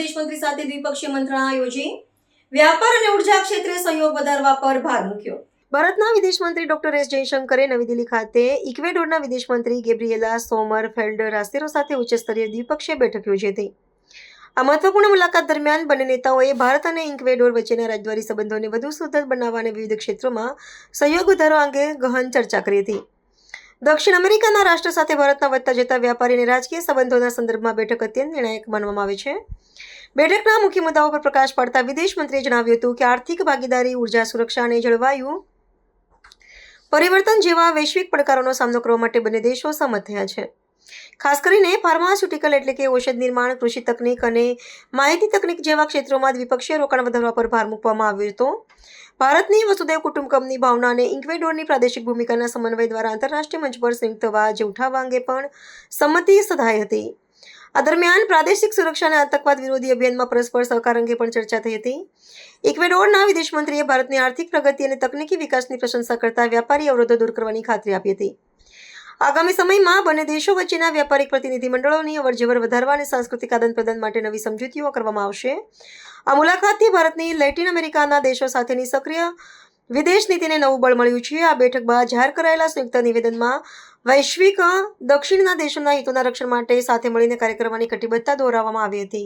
વિદેશ મંત્રી સાથે દ્વિપક્ષીય મંત્રણા યોજી વ્યાપાર અને ઉર્જા ક્ષેત્રે સહયોગ વધારવા પર ભાર મૂક્યો. ભારતના વિદેશ મંત્રી ડોક્ટર એસ જયશંકરે નવી દિલ્હી ખાતે ઇક્વેડોરના વિદેશ મંત્રી ગેબ્રિએલા સોમરફેલ્ડ રાસ્ટેરો સાથે ઉચ્ચસ્તરીય દ્વિપક્ષીય બેઠક યોજી હતી. આ મહત્વપૂર્ણ મુલાકાત દરમિયાન બંને નેતાઓએ ભારત અને ઇક્વેડોર વચ્ચેના રાજદ્વારી સંબંધોને વધુ સુદૃઢ બનાવવા અને વિવિધ ક્ષેત્રોમાં સહયોગ વધારવા અંગે ગહન ચર્ચા કરી હતી. દક્ષિણ અમેરિકાના રાષ્ટ્ર સાથે ભારતના વધતા જતા વ્યાપારી અને રાજકીય સંબંધોના સંદર્ભમાં બેઠક અત્યંત નિર્ણાયક માનવામાં આવે છે. બેઠકના મુખ્ય મુદ્દાઓ પર પ્રકાશ પાડતા વિદેશ મંત્રીએ જણાવ્યું હતું કે આર્થિક ભાગીદારી, ઉર્જા સુરક્ષા અને જળવાયુ પરિવર્તન જેવા વૈશ્વિક પડકારોનો સામનો કરવા માટે બંને દેશો સહમત થયા છે. ખાસ કરીને ફાર્માસ્યુટિકલ એટલે કે ઔષધ નિર્માણ, કૃષિ તકનીક અને માહિતી તકનીક જેવા ક્ષેત્રોમાં દ્વિપક્ષીય રોકાણ વધારવા પર ભાર મૂકવામાં આવ્યો હતો. ભારતની વસુધૈવ કુટુંબકમની ભાવના અને ઇક્વેડોરની પ્રાદેશિક ભૂમિકાના સમન્વય દ્વારા આંતરરાષ્ટ્રીય મંચ પર સંયુક્ત અવાજ ઉઠાવવા અંગે પણ સંમતિ સધાઈ હતી. આ દરમિયાન પ્રાદેશિક સુરક્ષા અને આતંકવાદ વિરોધી અભિયાનમાં પરસ્પર સહકાર અંગે પણ ચર્ચા થઈ હતી. ઇક્વેડોરના વિદેશ મંત્રીએ ભારતની આર્થિક પ્રગતિ અને તકનીકી વિકાસની પ્રશંસા કરતા વ્યાપારી અવરોધો દૂર કરવાની ખાતરી આપી હતી. આગામી સમયમાં બંને દેશો વચ્ચેના વ્યાપારિક પ્રતિનિધિમંડળોની અવરજવર વધારવા અને સાંસ્કૃતિક આદાનપ્રદાન માટે નવી સમજૂતીઓ કરવામાં આવશે. આ મુલાકાતથી ભારતની લેટિન અમેરિકાના દેશો સાથેની સક્રિય વિદેશ નીતિને નવું બળ મળ્યું છે. આ બેઠક બાદ જાહેર કરાયેલા સંયુક્ત નિવેદનમાં વૈશ્વિક દક્ષિણના દેશોના હિતોના રક્ષણ માટે સાથે મળીને કાર્ય કરવાની કટિબદ્ધતા દોહરાવવામાં આવી હતી.